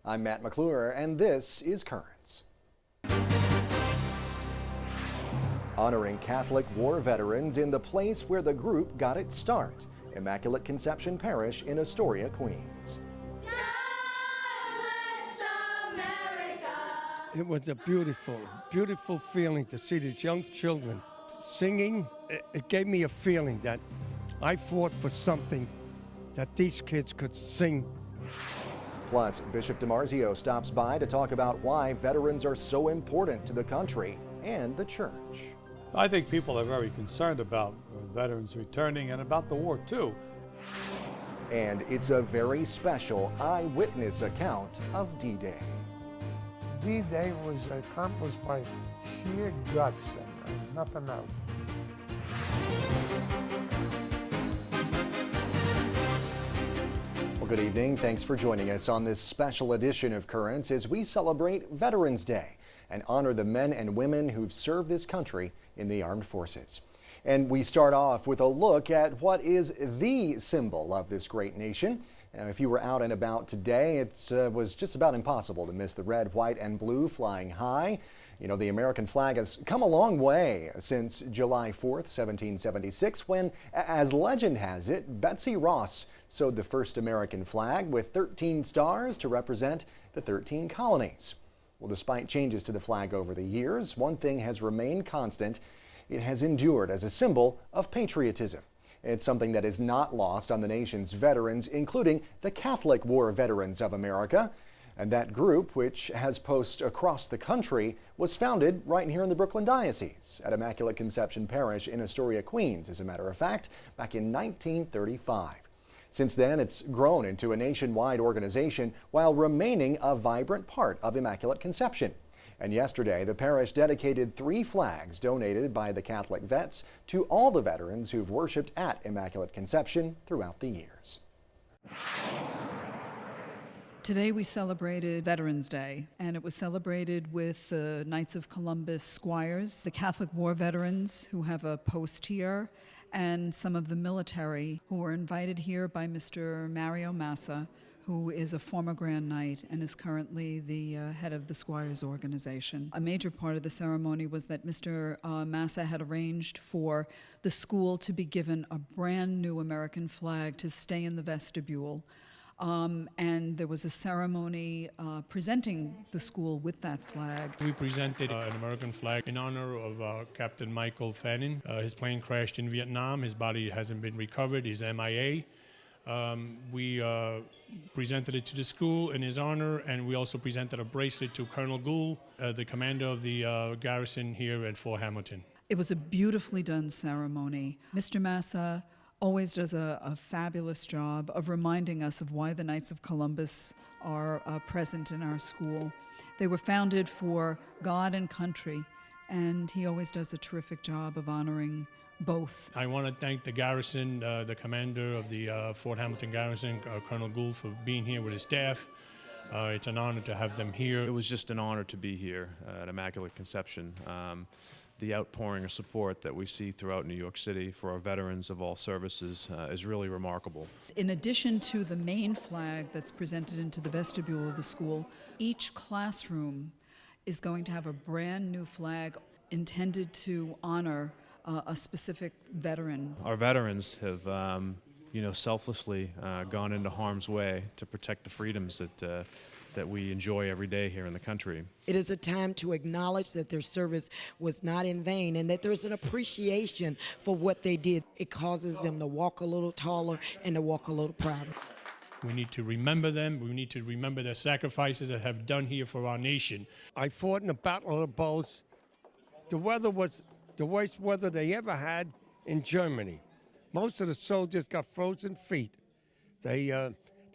I'm Matt McClure, and this is Currents. Honoring Catholic war veterans in the place where the group got its start, Immaculate Conception Parish in Astoria, Queens. It was a beautiful, beautiful feeling to see these young children singing. It gave me a feeling that I fought for something that these kids could sing. Plus, Bishop DiMarzio stops by to talk about why veterans are so important to the country and the church. I think people are very concerned about veterans returning and about the war too. And it's a very special eyewitness account of D-Day. D-Day was accomplished by sheer guts and nothing else. Well, good evening. Thanks for joining us on this special edition of Currents as we celebrate Veterans Day and honor the men and women who've served this country in the armed forces. And we start off with a look at what is the symbol of this great nation. Now, if you were out and about today, it was just about impossible to miss the red, white, and blue flying high. You know, the American flag has come a long way since July 4th, 1776, when, as legend has it, Betsy Ross sewed the first American flag with 13 stars to represent the 13 colonies. Well, despite changes to the flag over the years, one thing has remained constant. It has endured as a symbol of patriotism. It's something that is not lost on the nation's veterans, including the Catholic War Veterans of America. And that group, which has posts across the country, was founded right here in the Brooklyn Diocese at Immaculate Conception Parish in Astoria, Queens, as a matter of fact, back in 1935. Since then, it's grown into a nationwide organization while remaining a vibrant part of Immaculate Conception. And yesterday, the parish dedicated 3 flags donated by the Catholic vets to all the veterans who've worshiped at Immaculate Conception throughout the years. Today we celebrated Veterans Day, and it was celebrated with the Knights of Columbus Squires, the Catholic War veterans who have a post here, and some of the military who were invited here by Mr. Mario Massa, who is a former Grand Knight and is currently the head of the Squires organization. A major part of the ceremony was that Mr. Massa had arranged for the school to be given a brand new American flag to stay in the vestibule. And there was a ceremony presenting the school with that flag. We presented an American flag in honor of Captain Michael Fannin. His plane crashed in Vietnam. His body hasn't been recovered. He's MIA. We presented it to the school in his honor, and we also presented a bracelet to Colonel Gould, the commander of the garrison here at Fort Hamilton. It was a beautifully done ceremony. Mr. Massa always does a fabulous job of reminding us of why the Knights of Columbus are present in our school. They were founded for God and country, and he always does a terrific job of honoring both. I want to thank the garrison, the commander of the Fort Hamilton garrison, Colonel Gould, for being here with his staff. It's an honor to have them here. It was just an honor to be here at Immaculate Conception. The outpouring of support that we see throughout New York City for our veterans of all services is really remarkable. In addition to the main flag that's presented into the vestibule of the school, each classroom is going to have a brand new flag intended to honor a specific veteran. Our veterans have, selflessly gone into harm's way to protect the freedoms that we enjoy every day here in the country. It is a time to acknowledge that their service was not in vain and that there's an appreciation for what they did. It causes them to walk a little taller and to walk a little prouder. We need to remember them. We need to remember their sacrifices that have done here for our nation. I fought in the Battle of the Bulge. The weather was the worst weather they ever had in Germany. Most of the soldiers got frozen feet.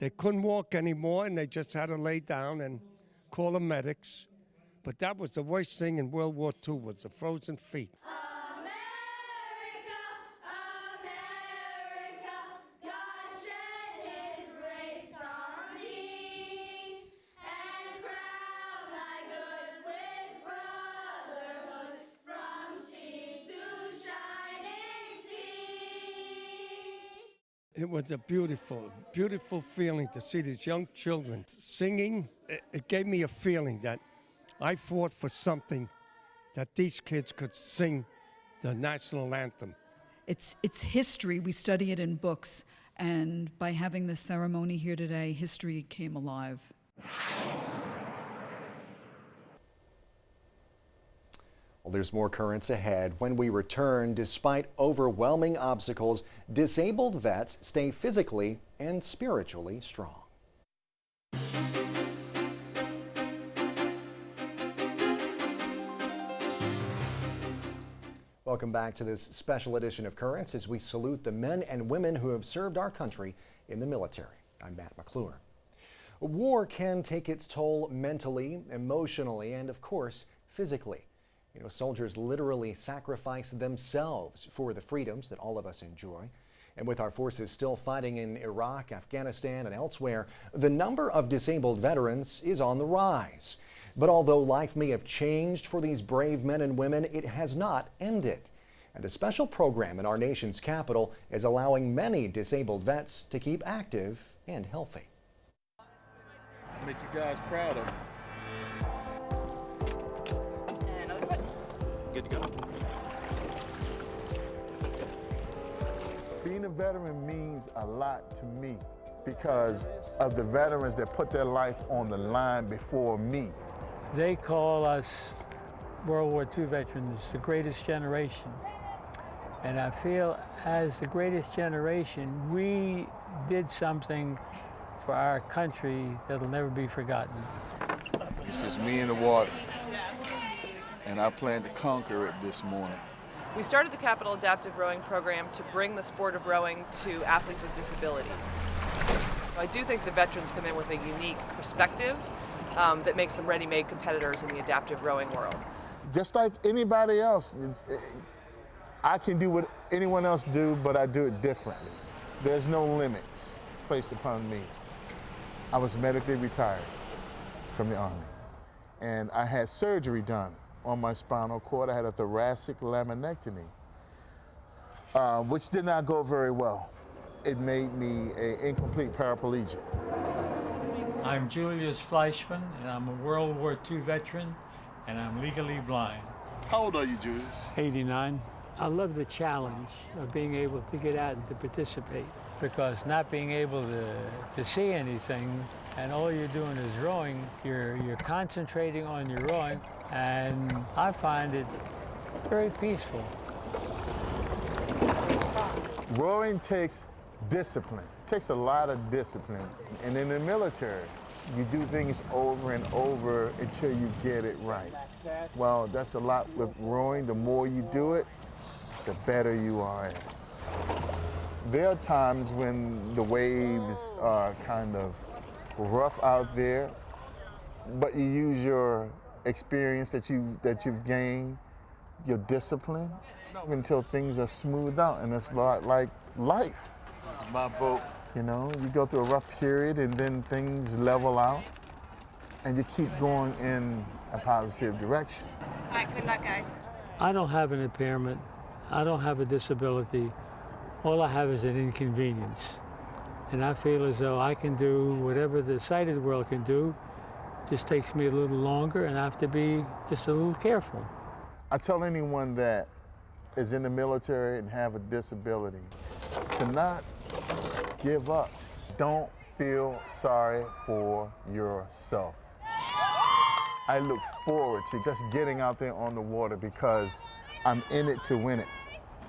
They couldn't walk anymore, and they just had to lay down and call the medics. But that was the worst thing in World War II, was the frozen feet. It was a beautiful, beautiful feeling to see these young children singing. It gave me a feeling that I fought for something, that these kids could sing the national anthem. It's history. We study it in books, and by having this ceremony here today, history came alive. Well, there's more currents ahead. When we return, despite overwhelming obstacles, disabled vets stay physically and spiritually strong. Welcome back to this special edition of Currents as we salute the men and women who have served our country in the military. I'm Matt McClure. War can take its toll mentally, emotionally, and of course, physically. You know, soldiers literally sacrifice themselves for the freedoms that all of us enjoy. And with our forces still fighting in Iraq, Afghanistan, and elsewhere, the number of disabled veterans is on the rise. But although life may have changed for these brave men and women, it has not ended. And a special program in our nation's capital is allowing many disabled vets to keep active and healthy. Make you guys proud of me. Good to go. Being a veteran means a lot to me because of the veterans that put their life on the line before me. They call us World War II veterans the greatest generation. And I feel as the greatest generation, we did something for our country that'll never be forgotten. This is me in the water, and I plan to conquer it this morning. We started the Capital Adaptive Rowing Program to bring the sport of rowing to athletes with disabilities. I do think the veterans come in with a unique perspective that makes them ready-made competitors in the adaptive rowing world. Just like anybody else, I can do what anyone else do, but I do it differently. There's no limits placed upon me. I was medically retired from the Army, and I had surgery done on my spinal cord. I had a thoracic laminectomy, which did not go very well. It made me an incomplete paraplegic. I'm Julius Fleischman, and I'm a World War II veteran, and I'm legally blind. How old are you, Julius? 89. I love the challenge of being able to get out and to participate, because not being able to see anything and all you're doing is rowing, you're concentrating on your rowing, and I find it very peaceful. Rowing takes discipline. It takes a lot of discipline. And in the military, you do things over and over until you get it right. Well, that's a lot with rowing. The more you do it, the better you are at it. There are times when the waves are kind of rough out there, but you use your experience that you've gained, your discipline, until things are smoothed out, and it's a lot like life. This is my boat. You know, you go through a rough period and then things level out, and you keep going in a positive direction. All right, good luck, guys. I don't have an impairment. I don't have a disability. All I have is an inconvenience. And I feel as though I can do whatever the sighted world can do. Just takes me a little longer, and I have to be just a little careful. I tell anyone that is in the military and have a disability to not give up. Don't feel sorry for yourself. I look forward to just getting out there on the water because I'm in it to win it.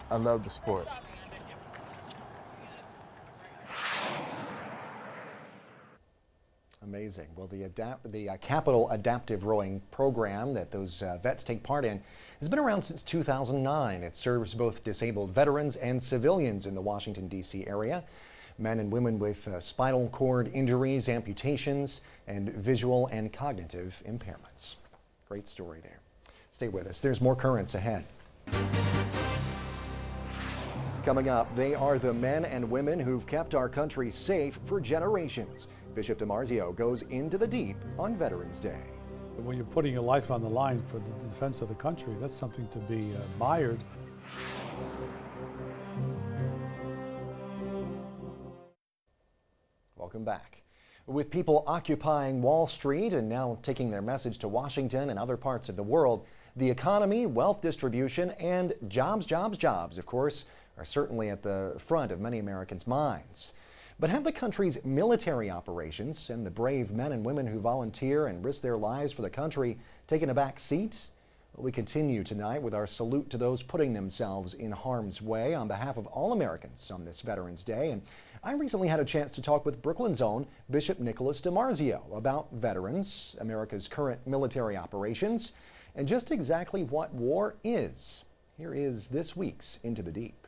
I love the sport. Amazing. Well, the Capital Adaptive Rowing Program that those vets take part in has been around since 2009. It serves both disabled veterans and civilians in the Washington, D.C. area, men and women with spinal cord injuries, amputations, and visual and cognitive impairments. Great story there. Stay with us. There's more currents ahead. Coming up, they are the men and women who've kept our country safe for generations. Bishop DiMarzio goes into the deep on Veterans Day. When you're putting your life on the line for the defense of the country, that's something to be admired. Welcome back. With people occupying Wall Street and now taking their message to Washington and other parts of the world, the economy, wealth distribution, and jobs, of course, are certainly at the front of many Americans' minds. But have the country's military operations and the brave men and women who volunteer and risk their lives for the country taken a back seat? We continue tonight with our salute to those putting themselves in harm's way on behalf of all Americans on this Veterans Day. And I recently had a chance to talk with Brooklyn's own Bishop Nicholas DiMarzio about veterans, America's current military operations, and just exactly what war is. Here is this week's Into the Deep.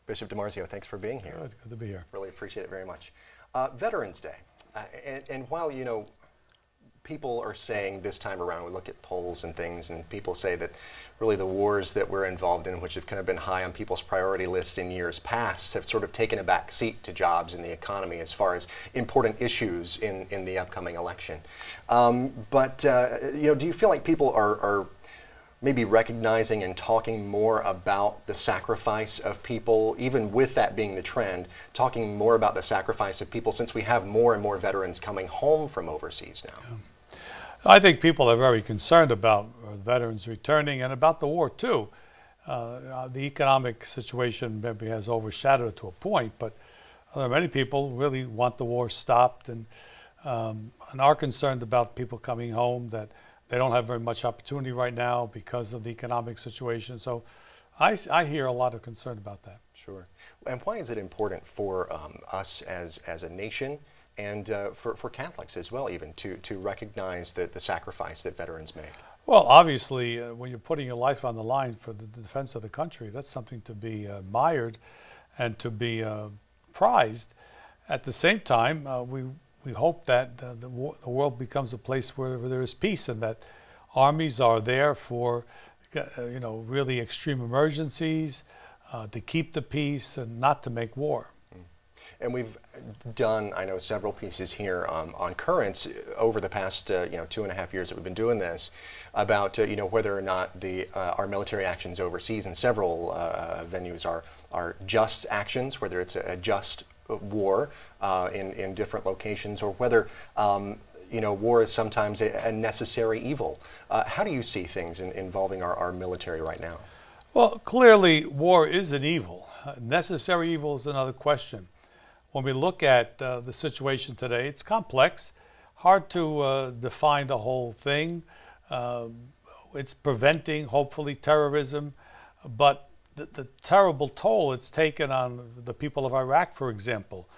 Bishop DiMarzio, thanks for being here. Oh, it's good to be here. Really appreciate it very much. Veterans Day, and while, you know, people are saying this time around, we look at polls and things, and people say that really the wars that we're involved in, which have kind of been high on people's priority list in years past, have sort of taken a back seat to jobs and the economy as far as important issues in the upcoming election. You know, do you feel like people are maybe recognizing and talking more about the sacrifice of people, even with that being the trend, talking more about the sacrifice of people since we have more and more veterans coming home from overseas now? Yeah. I think people are very concerned about veterans returning and about the war too. The economic situation maybe has overshadowed it to a point, but many people really want the war stopped and are concerned about people coming home, that they don't have very much opportunity right now because of the economic situation. So I hear a lot of concern about that. Sure. And why is it important for us as a nation and for Catholics as well, even to recognize the sacrifice that veterans make? Well, obviously, when you're putting your life on the line for the defense of the country, that's something to be admired and to be prized. At the same time, we hope that the world becomes a place where there is peace, and that armies are there for you know, really extreme emergencies, to keep the peace and not to make war. And we've done, I know, several pieces here on currents over the past, you know, 2.5 years that we've been doing this, about you know, whether or not our military actions overseas in several venues are just actions, whether it's a just war in different locations, or whether you know, war is sometimes a necessary evil. How do you see things involving our military right now? Well, clearly war is an evil. Necessary evil is another question. When we look at the situation today, it's complex, hard to define the whole thing. It's preventing, hopefully, terrorism, but the terrible toll it's taken on the people of Iraq, for example,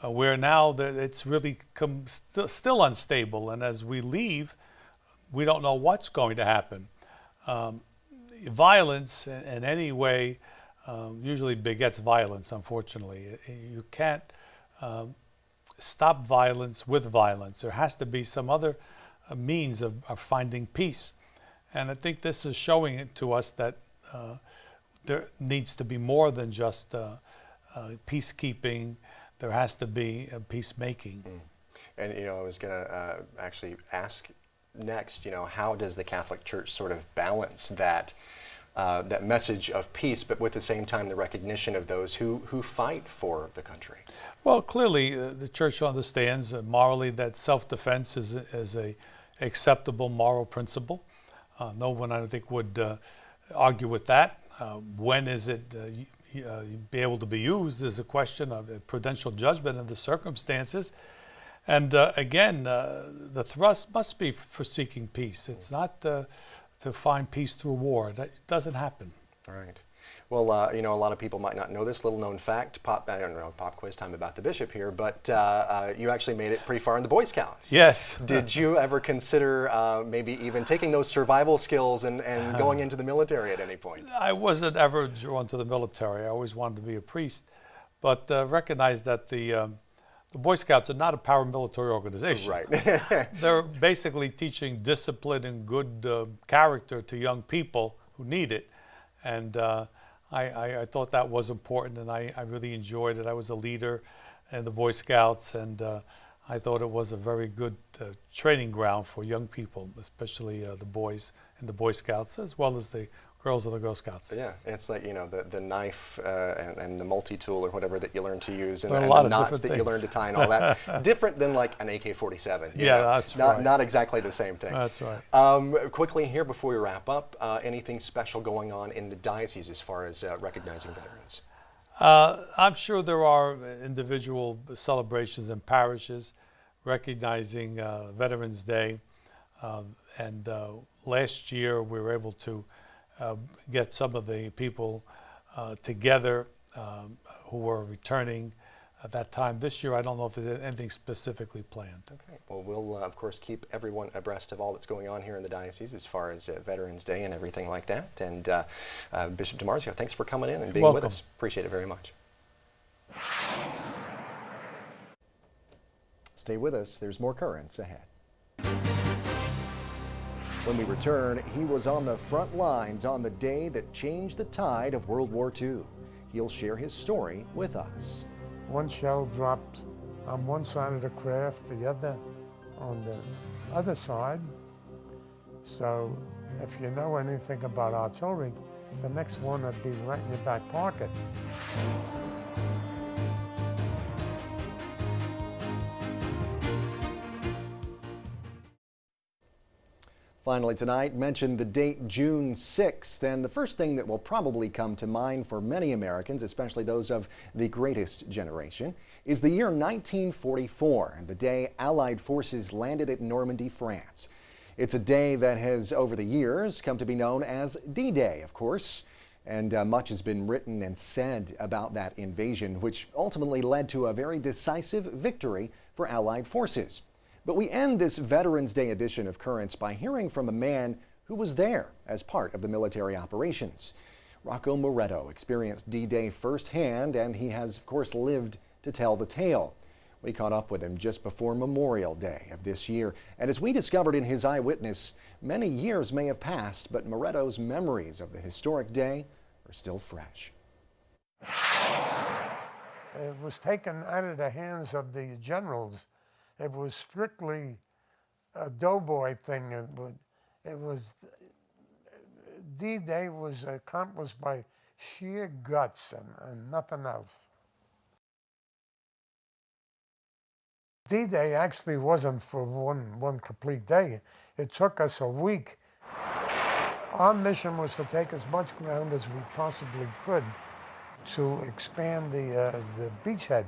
where now it's really still unstable, and as we leave, we don't know what's going to happen. Violence in any way usually begets violence, unfortunately. You can't stop violence with violence. There has to be some other means of finding peace. And I think this is showing it to us that there needs to be more than just peacekeeping. There has to be peacemaking. And, you know, I was going to actually ask next, you know, how does the Catholic Church sort of balance that that message of peace, but with the same time the recognition of those who fight for the country? Well, clearly the Church understands morally that self-defense is a acceptable moral principle. No one, I think, would argue with that. When is it be able to be used is a question of prudential judgment in the circumstances. And again, the thrust must be for seeking peace. It's not to find peace through war. That doesn't happen. All right. Well, you know, a lot of people might not know this little known fact. I don't know, pop quiz time about the bishop here, but you actually made it pretty far in the Boy Scouts. Yes. Did you ever consider maybe even taking those survival skills and going into the military at any point? I wasn't ever drawn to the military. I always wanted to be a priest, but recognized that the Boy Scouts are not a paramilitary organization. Right. They're basically teaching discipline and good character to young people who need it. And I thought that was important, and I really enjoyed it. I was a leader in the Boy Scouts, and I thought it was a very good training ground for young people, especially the boys in the Boy Scouts, as well as the girls of the Girl Scouts. Yeah, it's like, you know, the knife and the multi-tool or whatever that you learn to use, and, There are a and lot the of knots different that you learn to tie and all that. Different than like an AK-47. Yeah, know? that's not, right. Not exactly the same thing. That's right. Quickly here before we wrap up, anything special going on in the diocese as far as recognizing veterans? I'm sure there are individual celebrations in parishes recognizing Veterans Day. And last year we were able to get some of the people together who were returning at that time. This year I don't know if there's anything specifically planned. Okay, well we'll of course keep everyone abreast of all that's going on here in the diocese as far as Veterans Day and everything like that. And Bishop DiMarzio, thanks for coming in and being with us. Appreciate it very much. Stay with us, there's more Currents ahead. When we return, he was on the front lines on the day that changed the tide of World War II. He'll share his story with us. One shell dropped on one side of the craft, the other on the other side. So if you know anything about artillery, the next one would be right in your back pocket. Finally tonight, mentioned the date June 6th, and the first thing that will probably come to mind for many Americans, especially those of the greatest generation, is the year 1944, and the day Allied forces landed at Normandy, France. It's a day that has, over the years, come to be known as D-Day, of course, and much has been written and said about that invasion, which ultimately led to a very decisive victory for Allied forces. But we end this Veterans Day edition of Currents by hearing from a man who was there as part of the military operations. Rocco Moretto experienced D-Day firsthand, and he has, of course, lived to tell the tale. We caught up with him just before Memorial Day of this year, and as we discovered in his eyewitness, many years may have passed, but Moretto's memories of the historic day are still fresh. It was taken out of the hands of the generals. It was strictly a doughboy thing. It was D-Day was accomplished by sheer guts and nothing else. D-Day actually wasn't for one complete day. It took us a week. Our mission was to take as much ground as we possibly could to expand the beachhead.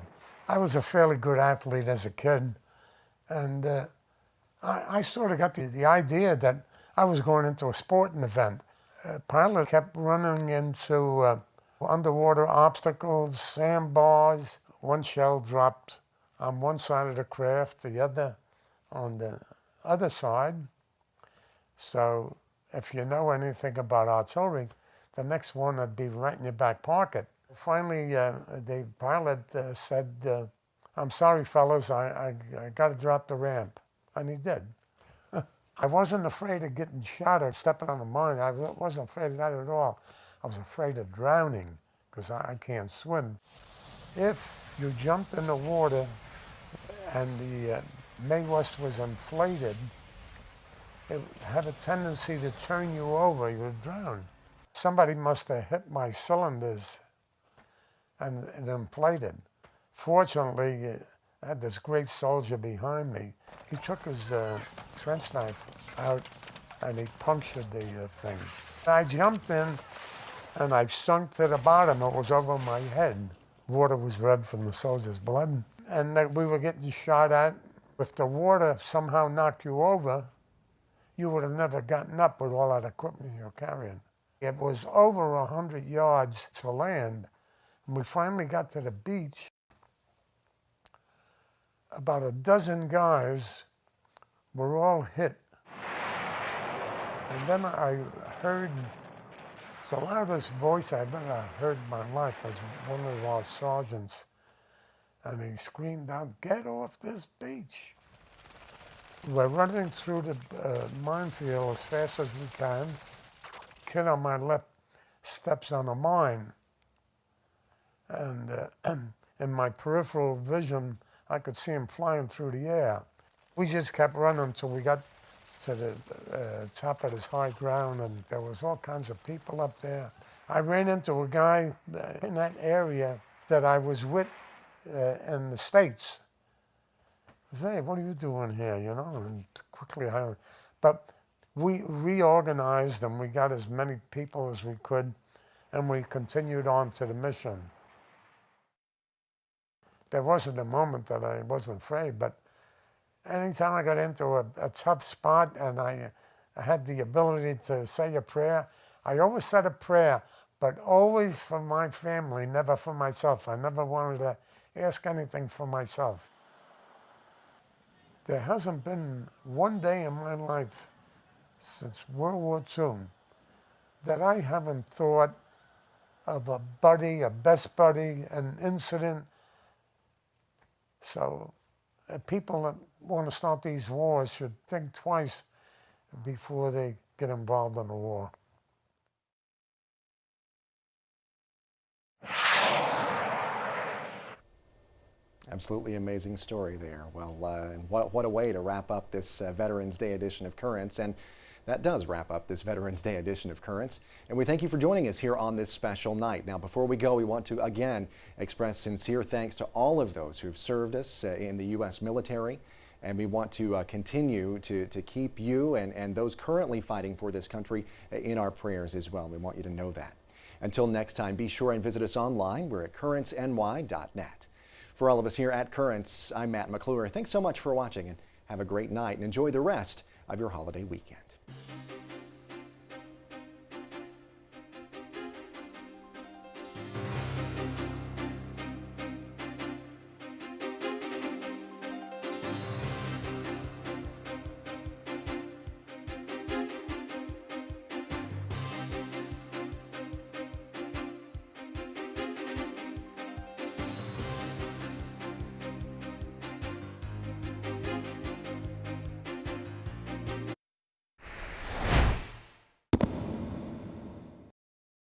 I was a fairly good athlete as a kid. And I sort of got the idea that I was going into a sporting event. Pilot kept running into underwater obstacles, sandbars. One shell dropped on one side of the craft, the other on the other side. So if you know anything about artillery, the next one would be right in your back pocket. Finally, the pilot said, "I'm sorry, fellas, I got to drop the ramp." And he did. I wasn't afraid of getting shot or stepping on the mine. I wasn't afraid of that at all. I was afraid of drowning because I can't swim. If you jumped in the water and the Mae West was inflated, it had a tendency to turn you over. You would drown. Somebody must have hit my cylinders and it inflated. Fortunately, I had this great soldier behind me. He took his trench knife out and he punctured the thing. I jumped in and I sunk to the bottom. It was over my head. Water was red from the soldier's blood. And we were getting shot at. If the water somehow knocked you over, you would have never gotten up with all that equipment you're carrying. It was over 100 yards to land. And we finally got to the beach. About a dozen guys were all hit. And then I heard the loudest voice I've ever heard in my life was one of our sergeants. And he screamed out, "Get off this beach." We're running through the minefield as fast as we can. Kid on my left steps on a mine. And in my peripheral vision, I could see him flying through the air. We just kept running until we got to the top of this high ground, and there was all kinds of people up there. I ran into a guy in that area that I was with in the States. I said, hey, what are you doing here, you know? And quickly, but we reorganized and we got as many people as we could, and we continued on to the mission. There wasn't a moment that I wasn't afraid, but anytime I got into a tough spot and I had the ability to say a prayer, I always said a prayer, but always for my family, never for myself. I never wanted to ask anything for myself. There hasn't been one day in my life since World War II that I haven't thought of a buddy, a best buddy, an incident. So people that want to start these wars should think twice before they get involved in a war. Absolutely amazing story there. Well, what a way to wrap up this Veterans Day edition of Currents. And that does wrap up this Veterans Day edition of Currents. And we thank you for joining us here on this special night. Now, before we go, we want to again express sincere thanks to all of those who've served us in the U.S. military. And we want to continue to keep you and those currently fighting for this country in our prayers as well. We want you to know that. Until next time, be sure and visit us online. We're at currentsny.net. For all of us here at Currents, I'm Matt McClure. Thanks so much for watching and have a great night and enjoy the rest of your holiday weekend.